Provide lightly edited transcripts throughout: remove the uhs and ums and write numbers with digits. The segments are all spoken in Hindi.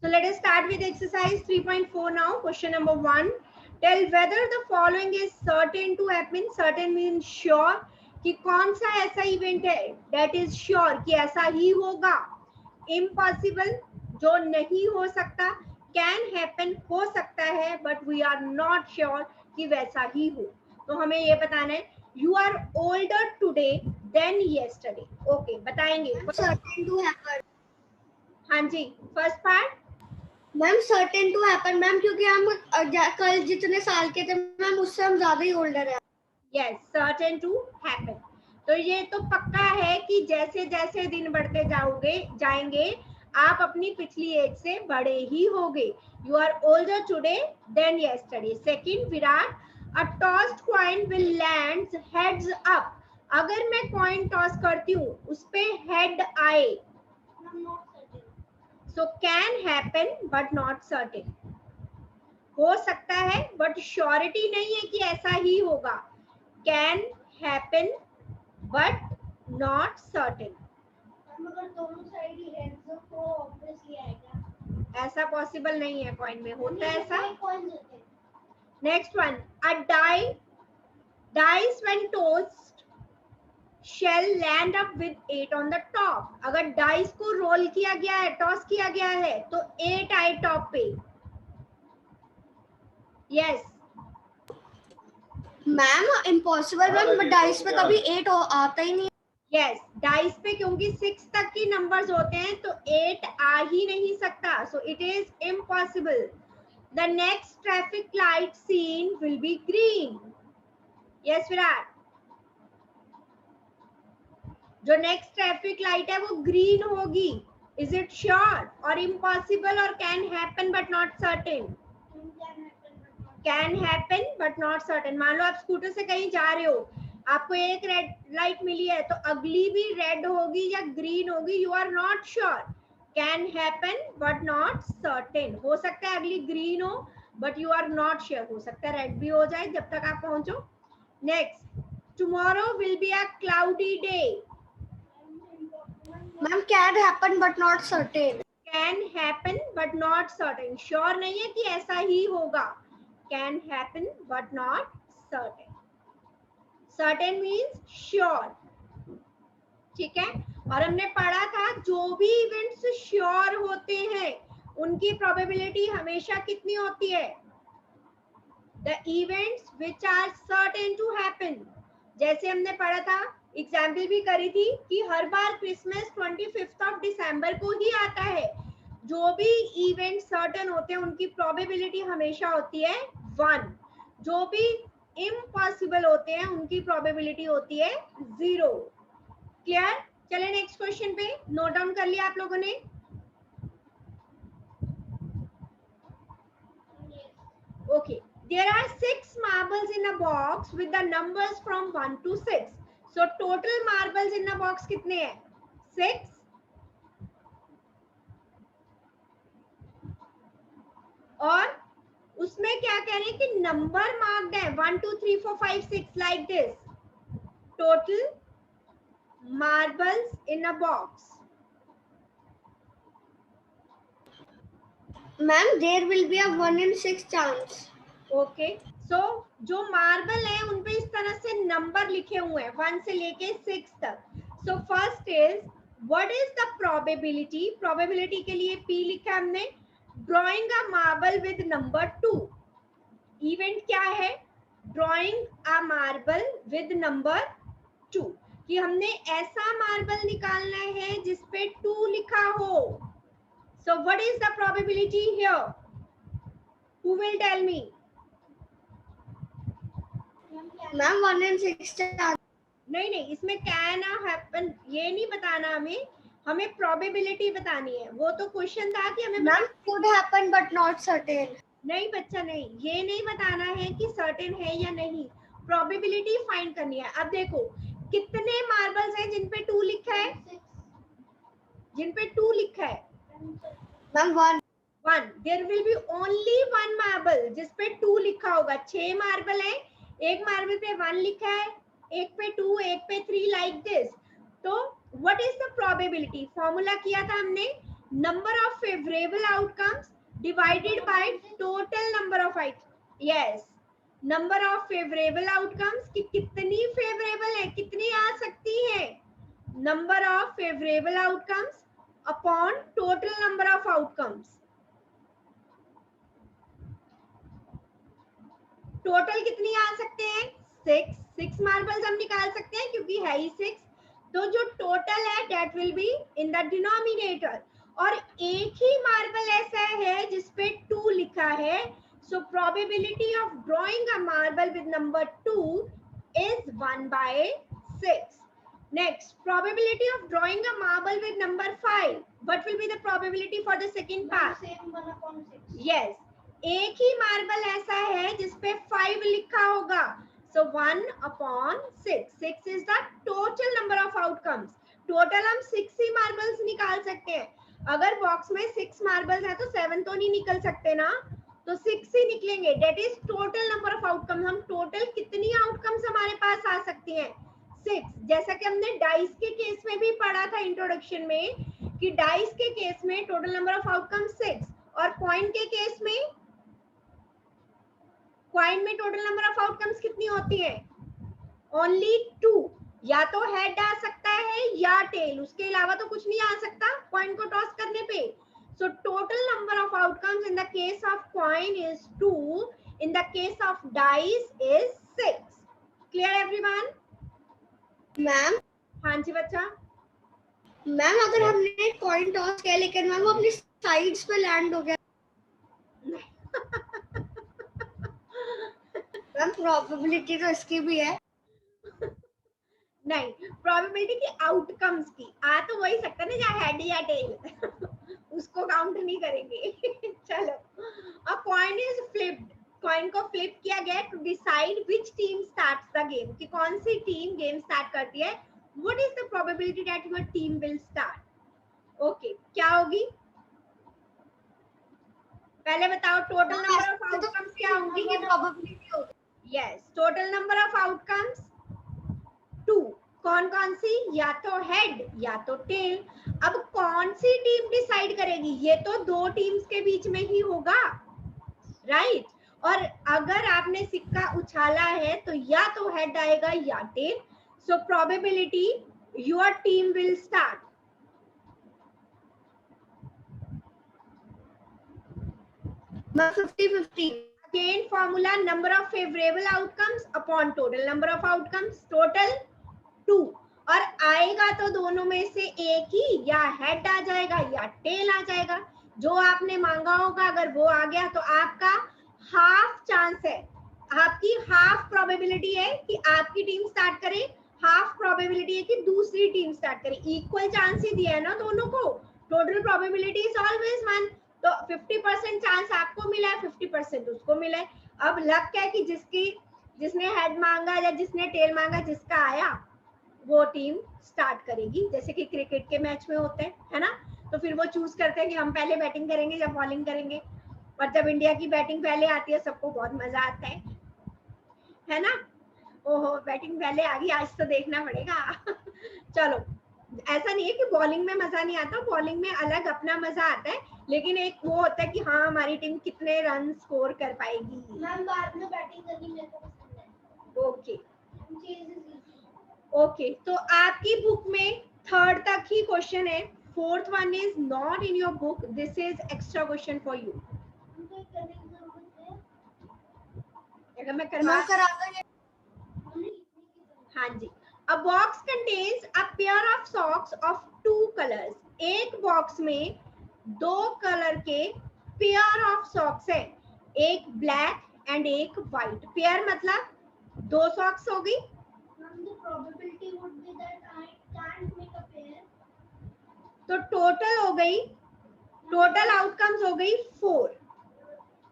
So let us start with exercise 3.4 now. Question number 1. Tell whether the following is certain to happen. Certain means sure. कि कौन सा ऐसा इवेंट है that is sure कि ऐसा ही होगा. Impossible जो नहीं हो सकता. Can happen हो सकता है but we are not sure कि वैसा ही हो. तो हमें ये बताना है. You are older today than yesterday. Okay, बताएंगे. Certain to happen. हाँ जी, first part. Ma'am certain to happen ma'am, क्योंकि हम कल जितने साल के थे मैम उससे हम ज्यादा ही ओल्डर है. Yes, certain to happen. तो ये तो पक्का है कि जैसे जैसे दिन बढ़ते जाएंगे आप अपनी पिछली एज से बड़े ही होगे. You are older today than yesterday. Second, Virat, a tossed coin will lands heads up. अगर मैं कॉइन टॉस करती हूँ उस पे हेड आए. So can happen but not certain. हो सकता है but surety नहीं है कि ऐसा ही होगा. Can happen but not certain. अगर दोनों साइड ही हेड्स हो तो ऑब्वियसली आएगा. ऐसा पॉसिबल नहीं है कॉइन में. होता है ऐसा. कॉइन होते हैं. Next one, a dice when tossed shall land up with 8 on the top. अगर डाइस को रोल किया गया है, टॉस किया गया है तो 8 आए टॉप पे. Yes ma'am impossible ma'am, dice पे कभी 8 आता ही नहीं. यस, डाइस पे क्योंकि 6 तक की नंबर्स होते हैं तो 8 आ ही नहीं सकता. So it is impossible. The next traffic light seen will be green. Yes Virat, जो नेक्स्ट ट्रैफिक लाइट है वो ग्रीन होगी. इज इट श्योर और इम्पॉसिबल और can happen but not certain? Can happen but not certain. मान लो आप स्कूटर से कहीं जा रहे हो, आपको एक रेड लाइट मिली है तो अगली भी रेड होगी या ग्रीन होगी. You are not sure. Can happen but not certain. हो सकता है अगली ग्रीन हो but you are not sure. हो सकता है रेड भी हो जाए जब तक आप पहुंचो. Next, tomorrow will be a cloudy day. Ma'am can happen but not certain. Can happen but not certain. Sure नहीं है कि ऐसा ही होगा. Can happen but not certain. Certain means sure. ठीक है. और हमने पढ़ा था जो भी इवेंट्स श्योर होते हैं उनकी प्रोबेबिलिटी हमेशा कितनी होती है? The events which are certain to happen. जैसे हमने पढ़ा था, एग्जाम्पल भी करी थी कि हर बार क्रिसमस 25 ऑफ दिसंबर को ही आता है. जो भी इवेंट सर्टेन होते हैं उनकी प्रोबेबिलिटी हमेशा होती है 1. जो भी इम्पॉसिबल होते हैं उनकी प्रोबेबिलिटी होती है 0. क्लियर? चले नेक्स्ट क्वेश्चन पे. नोट डाउन कर लिया आप लोगों ने? Okay. There are 6 marbles in a box with the numbers from 1 to 6. So total marbles in a box कितने हैं? 6. और उसमें क्या कह रहे हैं कि नंबर मार्क्ड है 1 2 3 4 5 6 like this. Total marbles in a box. Ma'am there will be a 1 in 6 chance. Okay. So जो मार्बल है उन पे इस तरह से नंबर लिखे हुए हैं 1 से लेके 6 तक. So first is what is the probability. Probability के लिए P लिखा हमने. Drawing a marble with number 2. Event क्या है? Drawing a marble with number 2. कि हमने ऐसा मार्बल निकालना है जिसपे 2 लिखा हो. So what is the probability here? Who will tell me? Ma'am 1 in 6 chance. नहीं, इसमें कैन हैपन ये नहीं बताना हमें प्रोबेबिलिटी बतानी है. वो तो क्वेश्चन था कि हमें ma'am could happen but not certain. नहीं बच्चा, नहीं, ये नहीं बताना है कि सर्टेन है या नहीं. प्रोबेबिलिटी फाइंड करनी है. अब देखो कितने मार्बल्स हैं जिन पे 2 लिखा है? जिन पे 2 लिखा है ma'am 1. There will be only 1 marble जिस पे 2 लिखा होगा. 6 मार्बल है, एक मार्बल पे 1 लिखा है, एक पे 2, एक पे 3 लाइक दिस. तो what is the probability? Formula किया था हमने number of favorable outcomes divided by total number of items. Yes, number of favorable outcomes कि कितनी favorable है, कितनी आ सकती है, number of favorable outcomes upon total number of outcomes. Total कितनी आ सकते हैं, 6 मार्बल्स हम निकाल सकते हैं क्योंकि है ही 6, तो जो टोटल है that will be in the denominator. और एक ही मार्बल ऐसा है जिसपे 2 लिखा है, so probability of drawing a marble with number 2 is 1/6. Next, probability of drawing a marble with number 5. What will be the probability for the second part? Same 1/6. Yes, एक ही मार्बल ऐसा है जिसपे 5 लिखा होगा, so 1/6. 6 is the total number of outcomes. Total हम 6 ही मार्बल्स निकाल सकते हैं. अगर बॉक्स में 6 मार्बल्स है तो 7 तो नहीं निकल सकते ना, तो 6 ही निकलेंगे. That is total number of outcomes. हम टोटल कितनी आउटकम्स हमारे पास आ सकती हैं, 6. जैसा कि हमने डाइस के केस में भी पढ़ा था इंट्रोडक्शन में कि डाइस के केस में टोटल नंबर ऑफ आउटकम्स 6, और कॉइन के केस में, कॉइन में टोटल नंबर ऑफ आउटकम्स कितनी होती है, ओनली 2. या तो हेड आ सकता है या टेल, उसके अलावा तो कुछ नहीं आ सकता कॉइन को टॉस करने पे. So total number of outcomes in the case of coin is 2, in the case of dice is 6. Clear everyone? Ma'am, हाँ जी बच्चा. मैम अगर हमने कॉइन टॉस किया लेकिन मैम वो अपनी साइड्स पे लैंड हो गया, मैम प्रोबेबिलिटी तो इसकी भी है. नहीं, प्रोबेबिलिटी की आउटकम्स की आ तो वही सकता है ना, या हेड या टेल. उसको काउंट नहीं करेंगे. चलो, a coin is flipped. Coin को फ्लिप किया गया to decide which team starts the game, कि कौन सी टीम गेम स्टार्ट करती है. What is the probability that your team will start? Okay, क्या होगी पहले बताओ. टोटल नंबर ऑफ आउटकम्स क्या होंगी? ये प्रोबेबिलिटी होगी. Yes, total number of outcomes 2. कौन कौन सी? या तो हेड या तो टेल. अब कौन सी टीम डिसाइड करेगी? ये तो 2 टीम्स के बीच में ही होगा, राइट? और अगर आपने सिक्का उछाला है तो या तो हेड आएगा या tail. So probability your team will start. Ma'am 50-50. Again formula, number of favorable outcomes upon total number of outcomes, total 2. और आएगा तो दोनों में से एक ही, या हेड आ जाएगा या टेल आ जाएगा. जो आपने मांगा होगा अगर वो आ गया तो आपका हाफ चांस है, आपकी हाफ प्रोबेबिलिटी है कि आपकी टीम स्टार्ट करे, हाफ प्रोबेबिलिटी है कि दूसरी टीम स्टार्ट करे. इक्वल चांस ही दिया है ना दोनों को. टोटल प्रोबेबिलिटी इज ऑलवेज 1, तो 50% चांस आपको मिला है, 50% उसको मिला है. अब लक क्या है कि जिसने हेड मांगा या जिसने टेल मांगा, जिसका आया वो टीम स्टार्ट करेगी. जैसे कि क्रिकेट के मैच में होते हैं, है ना, तो फिर वो चूज करते हैं कि हम पहले बैटिंग करेंगे या बॉलिंग करेंगे. और जब इंडिया की बैटिंग पहले आती है सबको बहुत मजा आता है ना. ओहो, बैटिंग पहले आ गई, आज तो देखना पड़ेगा. चलो, ऐसा नहीं है कि बॉलिंग में मजा नहीं आता, बॉलिंग में अलग अपना मजा आता है, लेकिन एक वो होता है कि हाँ हमारी टीम कितने रन स्कोर कर पाएगी. मैम बाद में बैटिंग करनी मेरे को पसंद है. ओके ओके, तो आपकी बुक में 3rd तक ही क्वेश्चन है. 4th one is not in your book, this is extra question for you. अगर मैं करवा हाँ जी. A box contains a pair of socks of 2 colors. एक बॉक्स में 2 कलर के पेयर ऑफ सॉक्स है, एक ब्लैक एंड एक व्हाइट. पेयर मतलब 2 सॉक्स हो गई. The probability would be that I can't make a pair. तो टोटल हो गई, टोटल आउटकम्स हो गई 4.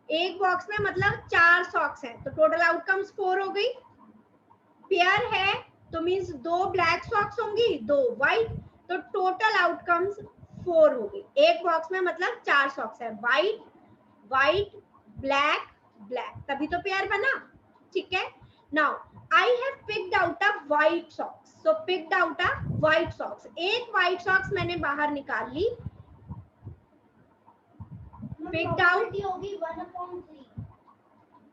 एक बॉक्स में मतलब 4 सॉक्स हैं, तो टोटल आउटकम्स 4 हो गई. पेयर है तो मींस 2 ब्लैक सॉक्स होंगी, 2 व्हाइट, तो टोटल आउटकम्स 4 हो गई. एक बॉक्स में मतलब 4 सॉक्स है, व्हाइट व्हाइट ब्लैक ब्लैक, तभी तो पेयर बना. ठीक है. Now I have picked out a white socks. So picked out a white socks. एक व्हाइट सॉक्स मैंने बाहर निकाल ली. picked out होगी 1/3।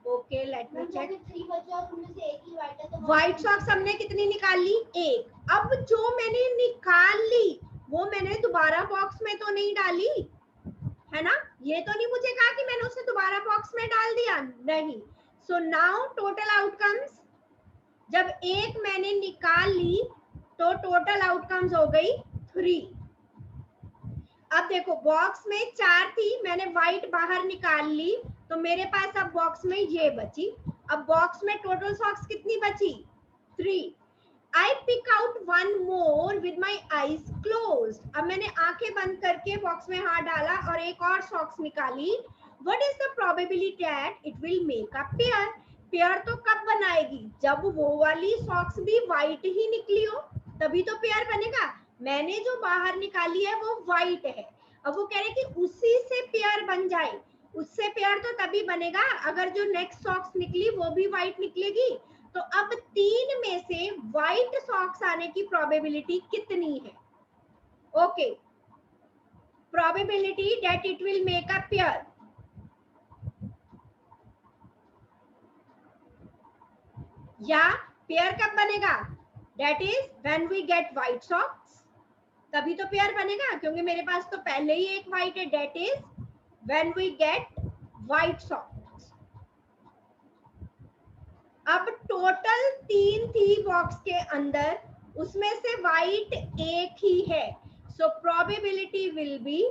ओके लेट मी चेक 3 बचे और उनमें से एक ही व्हाइट है तो व्हाइट सॉक्स हमने कितनी निकाल ली एक अब जो मैंने निकाल ली वो मैंने दोबारा बॉक्स में तो नहीं डाली है ना ये तो नहीं मुझे कहा कि मैंने उसे दोबारा बॉक्स में डाल दिया नहीं सो नाउ टोटल आउटकम्स जब एक मैंने निकाल ली तो टोटल आउटकम्स हो गई 3 अब देखो बॉक्स में 4 थी मैंने व्हाइट बाहर निकाल ली तो मेरे पास अब बॉक्स में ये बची अब बॉक्स में टोटल सॉक्स कितनी बची 3 I pick out one more with my eyes closed. अब मैंने आंखें बंद करके बॉक्स में हाथ डाला और एक और सॉक्स निकाली What is the probability that it will make a pair? Pair तो कब बनाएगी जब वो वाली सॉक्स भी व्हाइट ही निकली हो तभी तो पेयर बनेगा मैंने जो बाहर निकाली है वो व्हाइट है अब वो कह रहे कि उसी से पेयर बन जाए उससे पेयर तो तभी बनेगा अगर जो नेक्स्ट सॉक्स निकली वो भी व्हाइट निकलेगी तो अब 3 में से व्हाइट सॉक्स आने की प्रोबेबिलिटी कितनी है okay probability that it will make a pair या पेयर कब बनेगा that is when we get white socks तभी तो पेयर बनेगा क्योंकि मेरे पास तो पहले ही एक व्हाइट है that is when we get white socks अब टोटल 3 थी बॉक्स के अंदर उसमें से व्हाइट एक ही है सो प्रोबेबिलिटी विल बी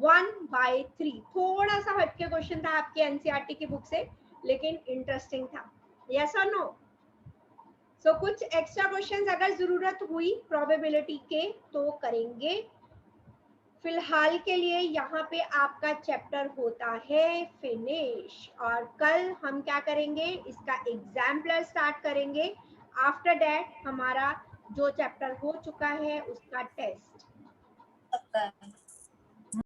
1/3 थोड़ा सा हटके क्वेश्चन था आपके एनसीईआरटी की बुक से लेकिन इंटरेस्टिंग था यस और नो सो कुछ एक्स्ट्रा क्वेश्चंस अगर जरूरत हुई प्रोबेबिलिटी के तो करेंगे फिलहाल के लिए यहाँ पे आपका चैप्टर होता है फिनिश और कल हम क्या करेंगे इसका एग्जाम्पलर स्टार्ट करेंगे आफ्टर दैट हमारा जो चैप्टर हो चुका है उसका टेस्ट